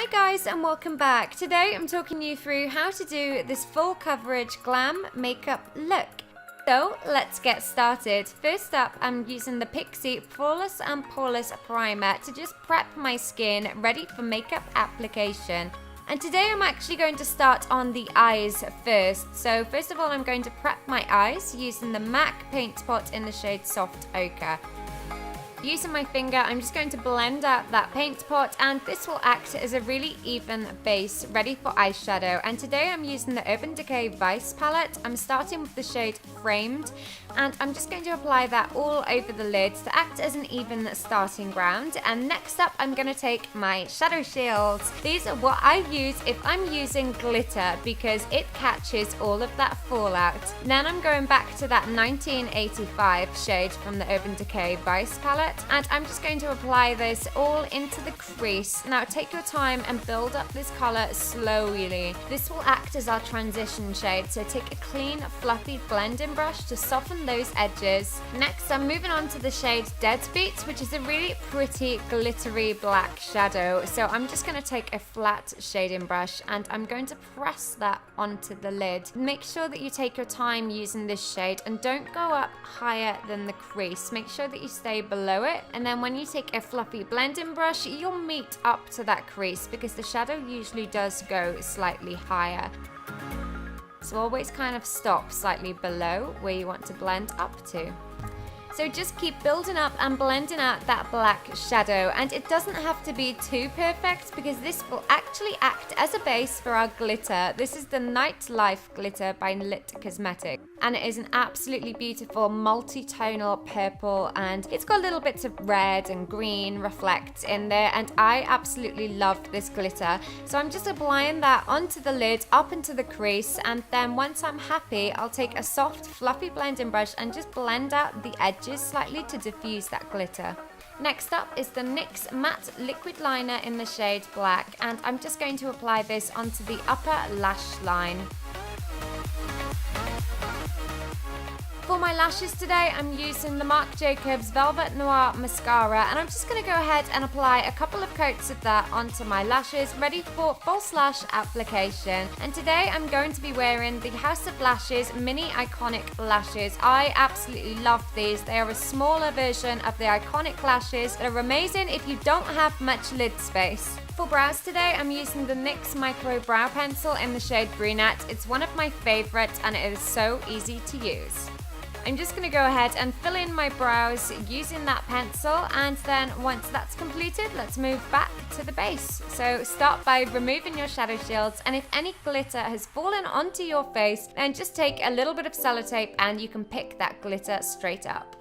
Hi guys and welcome back. Today I'm talking you through how to do this full coverage glam makeup look. So let's get started. First up, I'm using the Pixi Flawless and Poreless Primer to just prep my skin ready for makeup application. And today I'm actually going to start on the eyes first. So first of all, I'm going to prep my eyes using the MAC Paint Pot in the shade Soft Ochre. Using my finger, I'm just going to blend out that paint pot, and this will act as a really even base ready for eyeshadow. And today I'm using the Urban Decay Vice palette. I'm starting with the shade Framed, and I'm just going to apply that all over the lids to act as an even starting ground. And next up, I'm going to take my shadow shields. These are what I use if I'm using glitter because it catches all of that fallout. Then I'm going back to that 1985 shade from the Urban Decay Vice palette, and I'm just going to apply this all into the crease. Now take your time and build up this color slowly. This will act as our transition shade, so take a clean fluffy blending brush to soften those edges. Next I'm moving on to the shade Deadbeat, which is a really pretty glittery black shadow. So I'm just going to take a flat shading brush and I'm going to press that onto the lid. Make sure that you take your time using this shade and don't go up higher than the crease. Make sure that you stay below it, and then when you take a fluffy blending brush, you'll meet up to that crease because the shadow usually does go slightly higher. So always kind of stop slightly below where you want to blend up to. So just keep building up and blending out that black shadow, and it doesn't have to be too perfect because this will actually act as a base for our glitter. This is the Nightlife glitter by Lit Cosmetics, and it is an absolutely beautiful multi-tonal purple, and it's got little bits of red and green reflect in there, and I absolutely love this glitter. So I'm just applying that onto the lid, up into the crease, and then once I'm happy, I'll take a soft fluffy blending brush and just blend out the edges slightly to diffuse that glitter. Next up is the NYX Matte Liquid Liner in the shade Black, and I'm just going to apply this onto the upper lash line. For my lashes today, I'm using the Marc Jacobs Velvet Noir Mascara, and I'm just going to go ahead and apply a couple of coats of that onto my lashes, ready for false lash application. And today I'm going to be wearing the House of Lashes Mini Iconic Lashes. I absolutely love these. They are a smaller version of the iconic lashes that are amazing if you don't have much lid space. For brows today, I'm using the NYX Micro Brow Pencil in the shade Brunette. It's one of my favorites and it is so easy to use. I'm just going to go ahead and fill in my brows using that pencil, and then once that's completed, let's move back to the base. So start by removing your shadow shields, and if any glitter has fallen onto your face, then just take a little bit of sellotape and you can pick that glitter straight up.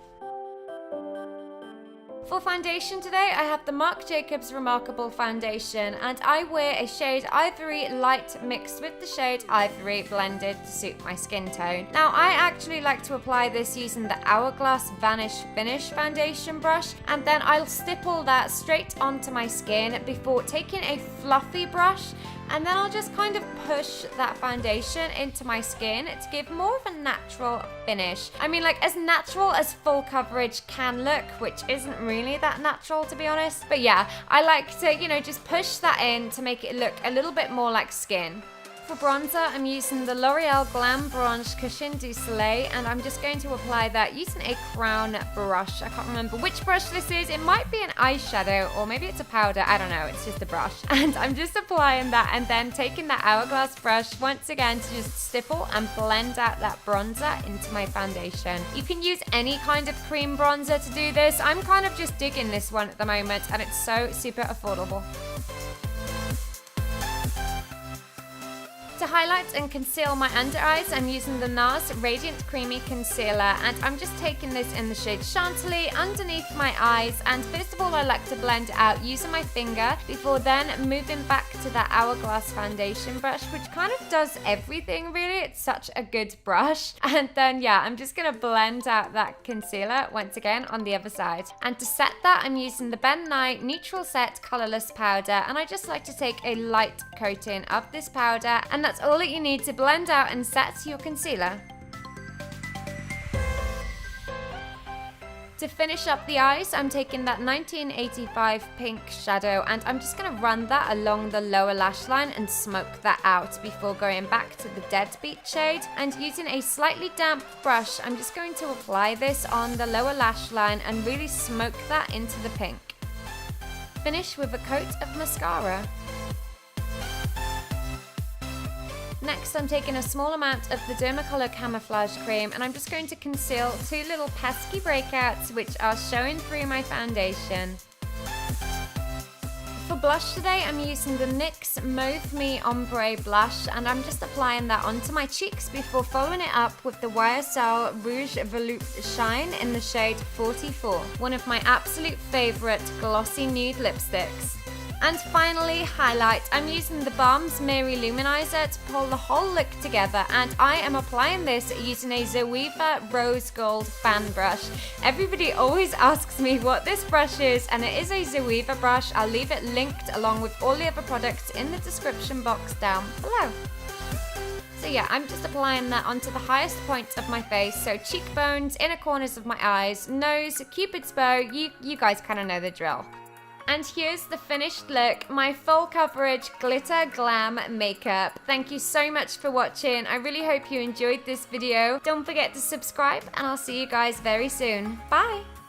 For foundation today, I have the Marc Jacobs Remarkable Foundation, and I wear a shade Ivory Light mixed with the shade Ivory blended to suit my skin tone. Now, I actually like to apply this using the Hourglass Vanish Finish foundation brush, and then I'll stipple that straight onto my skin before taking a fluffy brush, and then I'll just kind of push that foundation into my skin to give more of a natural finish. I mean, like as natural as full coverage can look, which isn't really that natural to be honest. But yeah, I like to, just push that in to make it look a little bit more like skin. For bronzer, I'm using the L'Oreal Glam Bronze Cushion du Soleil, and I'm just going to apply that using a crown brush. I can't remember which brush this is. It might be an eyeshadow or maybe it's a powder. I don't know. It's just a brush. And I'm just applying that and then taking that Hourglass brush once again to just stipple and blend out that bronzer into my foundation. You can use any kind of cream bronzer to do this. I'm kind of just digging this one at the moment, and it's so super affordable. To highlight and conceal my under eyes, I'm using the NARS Radiant Creamy Concealer, and I'm just taking this in the shade Chantilly underneath my eyes, and first of all I like to blend it out using my finger before then moving back to that Hourglass foundation brush, which kind of does everything really. It's such a good brush. And then yeah, I'm just going to blend out that concealer once again on the other side. And to set that, I'm using the Ben Nye Neutral Set Colorless Powder, and I just like to take a light coating of this powder, and that's all that you need to blend out and set your concealer. To finish up the eyes, I'm taking that 1985 pink shadow and I'm just going to run that along the lower lash line and smoke that out before going back to the deadbeat shade. And using a slightly damp brush, I'm just going to apply this on the lower lash line and really smoke that into the pink. Finish with a coat of mascara. Next, I'm taking a small amount of the Dermacolor Camouflage Cream and I'm just going to conceal two little pesky breakouts which are showing through my foundation. For blush today, I'm using the NYX Mauve Me Ombre Blush and I'm just applying that onto my cheeks before following it up with the YSL Rouge Volupte Shine in the shade 44, one of my absolute favourite glossy nude lipsticks. And finally, highlight. I'm using the Balm's Mary Luminizer to pull the whole look together and I am applying this using a Zoeva Rose Gold fan brush. Everybody always asks me what this brush is and it is a Zoeva brush. I'll leave it linked along with all the other products in the description box down below. So yeah, I'm just applying that onto the highest point of my face, so cheekbones, inner corners of my eyes, nose, cupid's bow, you guys kind of know the drill. And here's the finished look, my full coverage glitter glam makeup. Thank you so much for watching. I really hope you enjoyed this video. Don't forget to subscribe and I'll see you guys very soon. Bye!